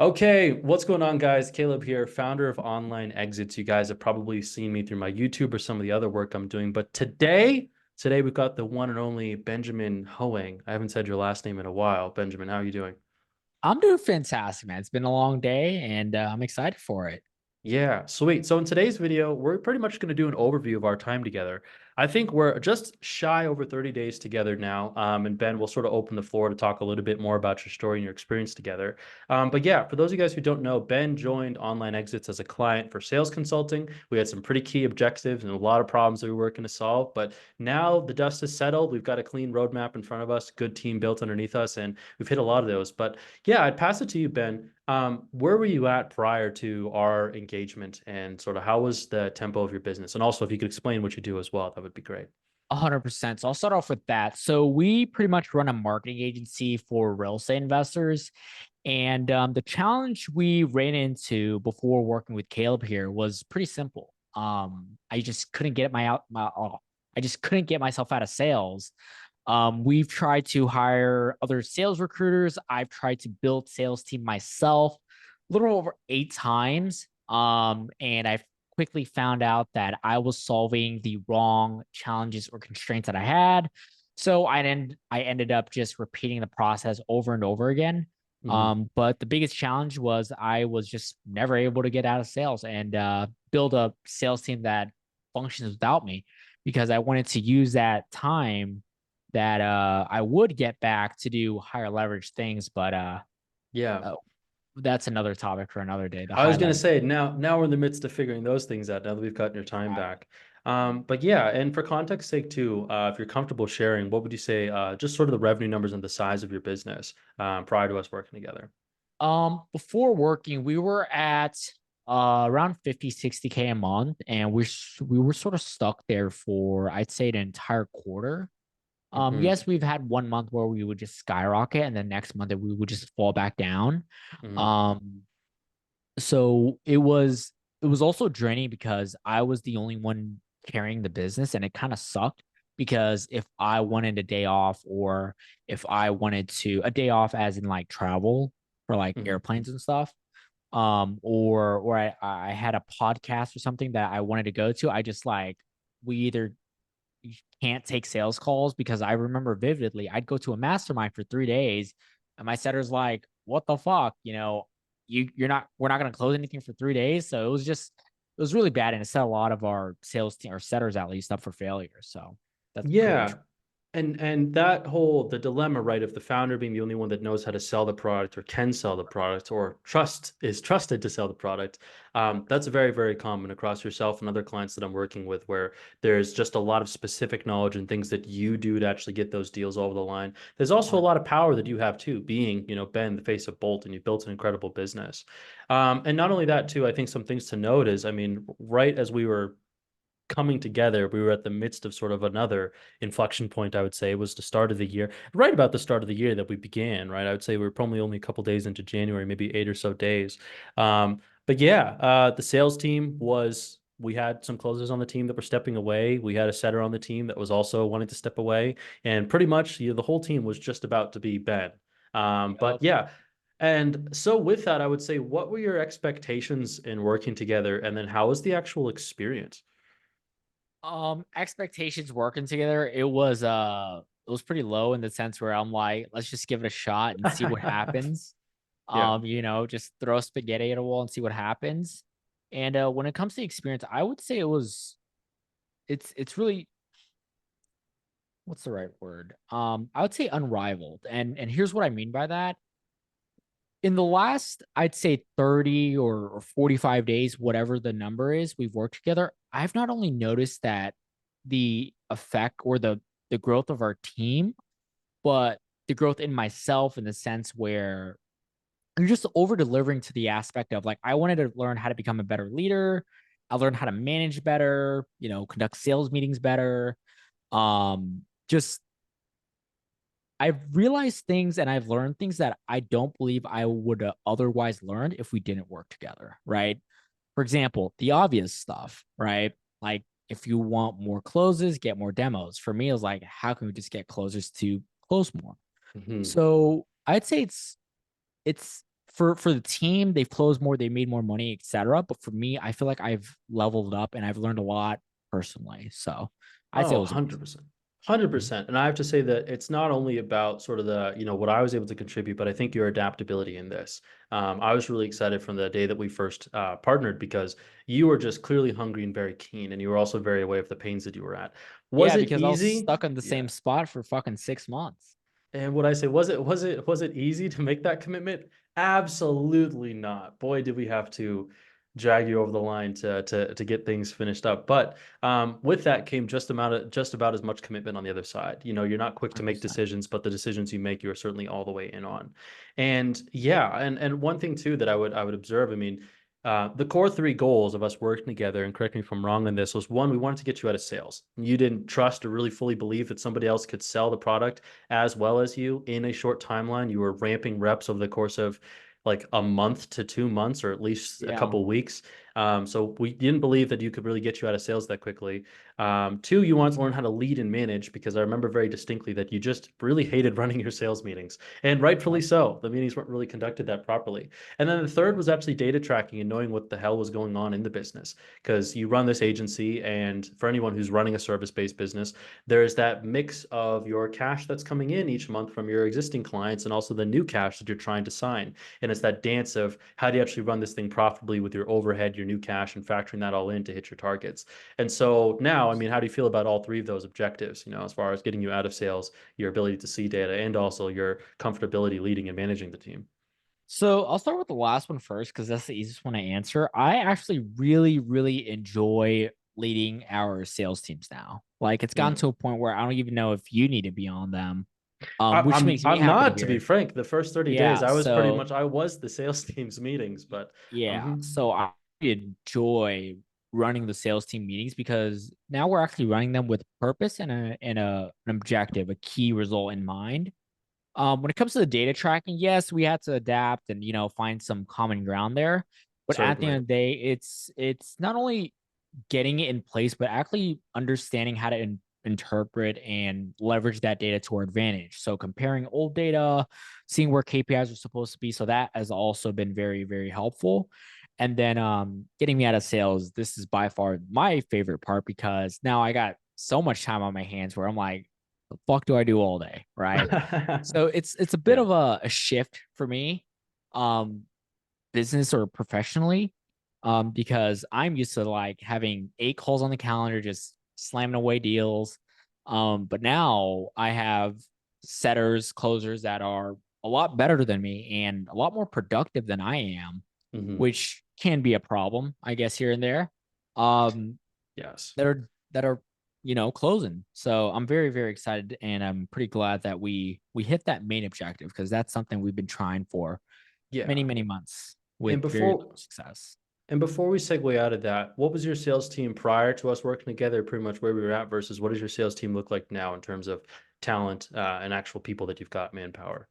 Okay, what's going on, guys? Caleb here, founder of Online Exits. You guys have probably seen me through my YouTube or some of the other work I'm doing. But today we've got the one and only Benjamin Hoang. I haven't said your last name in a while. Benjamin, how are you doing? I'm doing fantastic, man. It's been a long day and I'm excited for it. Yeah, sweet. So in today's video, we're pretty much going to do an overview of our time together. I think we're just shy over 30 days together now. And Ben, we'll sort of open the floor to talk a little bit more about your story and your experience together. But yeah, for those of you guys who don't know, Ben joined Online Exits as a client for sales consulting. We had some pretty key objectives and a lot of problems that we were working to solve. But now the dust is settled. We've got a clean roadmap in front of us, good team built underneath us, and we've hit a lot of those. But yeah, I'd pass it to you, Ben. Where were you at prior to our engagement and sort of how was the tempo of your business? And also, if you could explain what you do as well, that would be great. 100%. So I'll start off with that. So we pretty much run a marketing agency for real estate investors. And the challenge we ran into before working with Caleb here was pretty simple. I just couldn't get I just couldn't get myself out of sales. We've tried to hire other sales recruiters. I've tried to build sales team myself, a little over 8 times. And I've quickly found out that I was solving the wrong challenges or constraints that I had. So I ended up just repeating the process over and over again. Hmm. But the biggest challenge was I was just never able to get out of sales and build a sales team that functions without me because I wanted to use that time that I would get back to do higher leverage things, but Yeah. uh that's another topic for another day. The I was high gonna leverage. say now we're in the midst of figuring those things out now that we've gotten your time Right. back. But yeah, and for context sake too, if you're comfortable sharing, what would you say, just sort of the revenue numbers and the size of your business prior to us working together? Before working, we were at around 50, 60K a month, and we were sort of stuck there for I'd say an entire quarter. Hmm. Yes, we've had 1 month where we would just skyrocket, and the next month that we would just fall back down. Hmm. Um, so it was also draining because I was the only one carrying the business, and it kind of sucked because if I wanted a day off, or if I wanted to a day off as in like travel for like Hmm. airplanes and stuff, or I had a podcast or something that I wanted to go to, I just like we either can't take sales calls because I remember vividly I'd go to a mastermind for 3 days and my setter's like, what the fuck? You're not we're not gonna close anything for 3 days. So it was really bad and it set a lot of our sales team or setters at least up for failure. So that's pretty much. Yeah. And that whole the dilemma, right, of the founder being the only one that knows how to sell the product or can sell the product or is trusted to sell the product. That's very, very common across yourself and other clients that I'm working with, where there's just a lot of specific knowledge and things that you do to actually get those deals over the line. There's also a lot of power that you have too, being, Ben, the face of Bolt, and you built an incredible business. And not only that too, I think some things to note is, I mean, right as we were coming together, we were at the midst of sort of another inflection point, I would say. It was the start of the year, right about the start of the year that we began, right? I would say we were probably only a couple days into January, maybe 8 or so days. But yeah, the sales team we had some closers on the team that were stepping away. We had a setter on the team that was also wanting to step away. And pretty much the whole team was just about to be Ben. But Yup. yeah, and so with that, I would say, what were your expectations in working together? And then how was the actual experience? Expectations working together, it was pretty low in the sense where I'm like, let's just give it a shot and see what happens. Yeah. Just throw spaghetti at a wall and see what happens. And when it comes to experience, I would say it's really, what's the right word? I would say unrivaled. And here's what I mean by that. In the last, I'd say 30 or 45 days, whatever the number is, we've worked together. I've not only noticed that the effect or the growth of our team, but the growth in myself in the sense where you're just over delivering to the aspect of like I wanted to learn how to become a better leader. I learned how to manage better, conduct sales meetings better. Just I've realized things and I've learned things that I don't believe I would otherwise learned if we didn't work together, right? For example, the obvious stuff, right? Like if you want more closes, get more demos. For me, it was like, how can we just get closers to close more? Hmm. So I'd say it's for the team, they've closed more, they made more money, etc. But for me, I feel like I've leveled up and I've learned a lot personally. So I'd say it Oh, was amazing. 100%. Mhm. 100%. And I have to say that it's not only about sort of the, what I was able to contribute, but I think your adaptability in this. I was really excited from the day that we first partnered because you were just clearly hungry and very keen, and you were also very aware of the pains that you were at. Was Yeah, it because I was easy? stuck in the Yeah. same spot for fucking 6 months. And what I say, was it easy to make that commitment? Absolutely not. Boy, did we have to drag you over the line to get things finished up. But with that came just about as much commitment on the other side. You're not quick to make 100%. decisions, but the decisions you make, you are certainly all the way in on. And yeah, and one thing too that I would observe, I mean, the core three goals of us working together, and correct me if I'm wrong on this, was one, we wanted to get you out of sales. You didn't trust or really fully believe that somebody else could sell the product as well as you in a short timeline. You were ramping reps over the course of like a month to 2 months, or at least a Yeah. couple weeks. So we didn't believe that you could really get you out of sales that quickly. Two, you wanted to learn how to lead and manage because I remember very distinctly that you just really hated running your sales meetings, and rightfully Yep. so. The meetings weren't really conducted that properly. And then the third was actually data tracking and knowing what the hell was going on in the business because you run this agency, and for anyone who's running a service-based business, there's that mix of your cash that's coming in each month from your existing clients and also the new cash that you're trying to sign. And it's that dance of how do you actually run this thing profitably with your overhead, your new cash, and factoring that all in to hit your targets. And so now, I mean, how do you feel about all three of those objectives, as far as getting you out of sales, your ability to see data, and also your comfortability leading and managing the team? So I'll start with the last one first because that's the easiest one to answer. I actually really, really enjoy leading our sales teams now. Like it's gotten Mm. to a point where I don't even know if you need to be on them, I, which I'm makes me I'm happy to not, to be hear. frank. The first 30 days, Yeah. I was the sales team's meetings, but Yeah. mhm. So I enjoy running the sales team meetings because now we're actually running them with purpose and an objective, a key result in mind. When it comes to the data tracking, yes, we had to adapt and find some common ground there. But at the end Certainly. of the day, it's not only getting it in place, but actually understanding how to interpret and leverage that data to our advantage. So comparing old data, seeing where KPIs are supposed to be. So that has also been very, very helpful. And then getting me out of sales, this is by far my favorite part because now I got so much time on my hands where I'm like, the fuck do I do all day? Right. So it's a bit Yeah. of a shift for me, um, business or professionally, because I'm used to like having 8 calls on the calendar, just slamming away deals. But now I have setters, closers that are a lot better than me and a lot more productive than I am, Hmm. which can be a problem, I guess, here and there. Um, Yes. that are closing. So I'm very, very excited and I'm pretty glad that we hit that main objective because that's something we've been trying for many, Yeah. many months with And very before little success. and before we segue out of that, what was your sales team prior to us working together? Pretty much where we were at versus what does your sales team look like now in terms of talent and actual people that you've got manpower?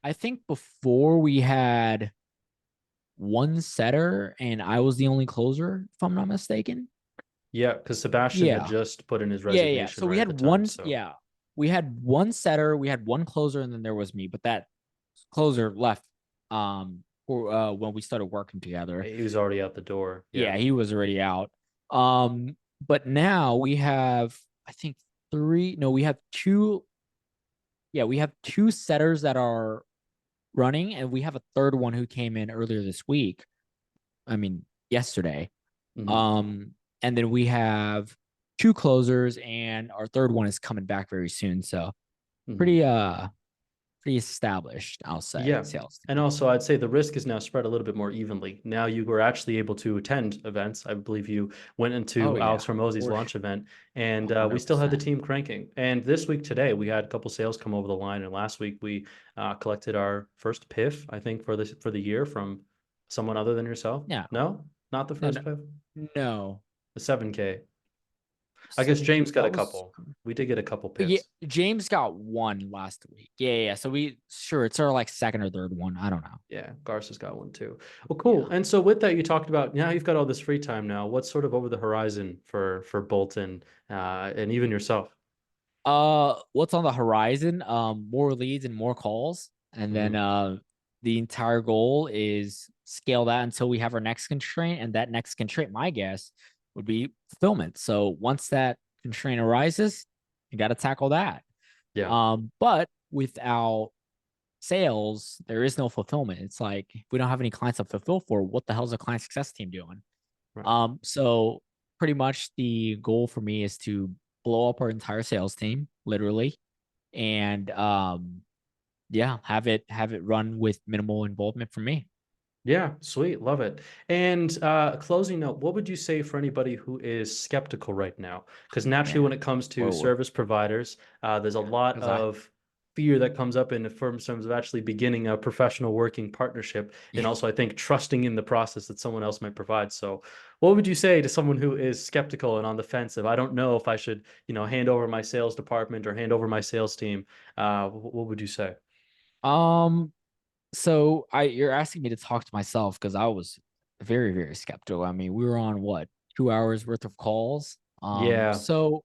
I think before we had one setter and I was the only closer, if I'm not mistaken. Yeah, because Sebastian had Yeah. just put in his Yeah, yeah. resignation So we right at had the time. one, So yeah. We had one setter, we had one closer, and then there was me. But that closer left for when we started working together. he was already out the door. Yeah. Yeah, he was already out. But now we have, I think, three. No, we have two. Yeah, we have two setters that are running, and we have a third one who came in earlier this week. I mean, yesterday. Hmm. Um, and then we have two closers, and our third one is coming back very soon. So Hmm. pretty established, I'll say, Yeah. sales And team. also, I'd say the risk is now spread a little bit more evenly. Now you were actually able to attend events. I believe you went Oh into yeah, Alex Hormozi's for launch event, and we still had the 100%. team cranking. And this week, today, we had a couple sales come over the line. And last week, we collected our first PIF, I think, for the year from someone other than yourself. No, No, not the no, no, first PIF. no. The 7K. I guess 7K. James got That a was couple. We did get a couple yeah. PIFs. James got one last week. Yeah, yeah. So we sure it's our like second or third one. I don't know. Yeah, Garza's got one too. Well, cool. Yeah. And so with that, you talked about now you've got all this free time now. What's sort of over the horizon for Bolton and even yourself? What's on the horizon? More leads and more calls, and then Hmm. the entire goal is scale that until we have our next constraint. And that next constraint, my guess, would be fulfillment. So once that constraint arises, you got to tackle that. Yeah. But without sales, there is no fulfillment. It's like if we don't have any clients to fulfill for, what the hell is a client success team doing? Right. So pretty much the goal for me is to blow up our entire sales team, literally, and yeah, have it run with minimal involvement from me. Yeah, sweet, love it. And closing note, what would you say for anybody who is skeptical right now? Because naturally, when Man, it comes to whoa, service providers, there's a yeah, lot because I of fear that comes up in terms of actually beginning a professional working partnership, and yeah. also I think trusting in the process that someone else might provide. So, what would you say to someone who is skeptical and on the fence of I don't know if I should, hand over my sales department or hand over my sales team? What would you say? Um, so I you're asking me to talk to myself because I was very, very skeptical. I mean, we were on what, 2 hours worth of calls. Yeah, So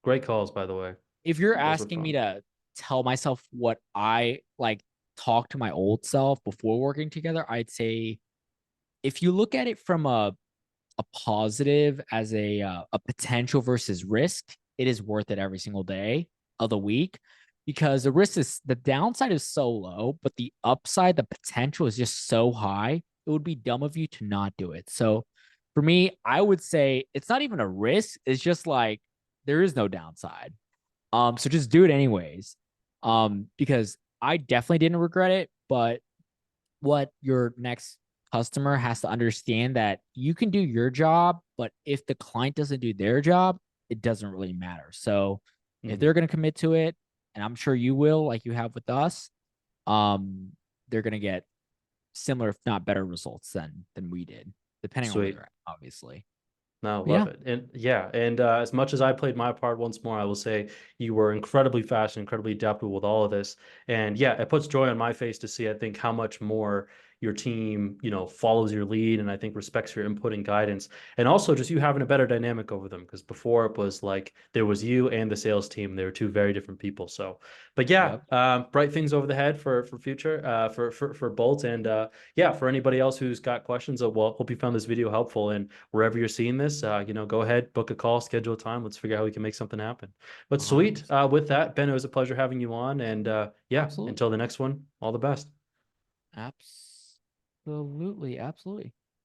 great calls, by the way. if you're Those were asking me fun. to tell myself what I like talk to my old self before working together, I'd say if you look at it from a positive as a potential versus risk, it is worth it every single day of the week because the downside is so low, but the upside, the potential is just so high. It would be dumb of you to not do it. So for me, I would say it's not even a risk. It's just like there is no downside. So just do it anyways. Because I definitely didn't regret it, but what your next customer has to understand that you can do your job, but if the client doesn't do their job, it doesn't really matter. So if Mhm. they're going to commit to it, and I'm sure you will, like you have with us, um, they're going to get similar, if not better, results than we did, depending on where Sweet. they're at, obviously. No, But love yeah, it. And yeah, and as much as I played my part once more, I will say you were incredibly fast and incredibly adaptable with all of this. And yeah, it puts joy on my face to see, I think, how much more your team, follows your lead and I think respects your input and guidance. And also just you having a better dynamic over them because before it was like there was you and the sales team. They were two very different people. So, but yeah, yep, bright things over the head for future for Bolt and yeah, for anybody else who's got questions, well, hope you found this video helpful and wherever you're seeing this, go ahead, book a call, schedule a time. Let's figure out how we can make something happen. But sweet. 100%. With that, Ben, it was a pleasure having you on. And yeah, Absolutely. until the next one, all the best. Absolutely. Absolutely.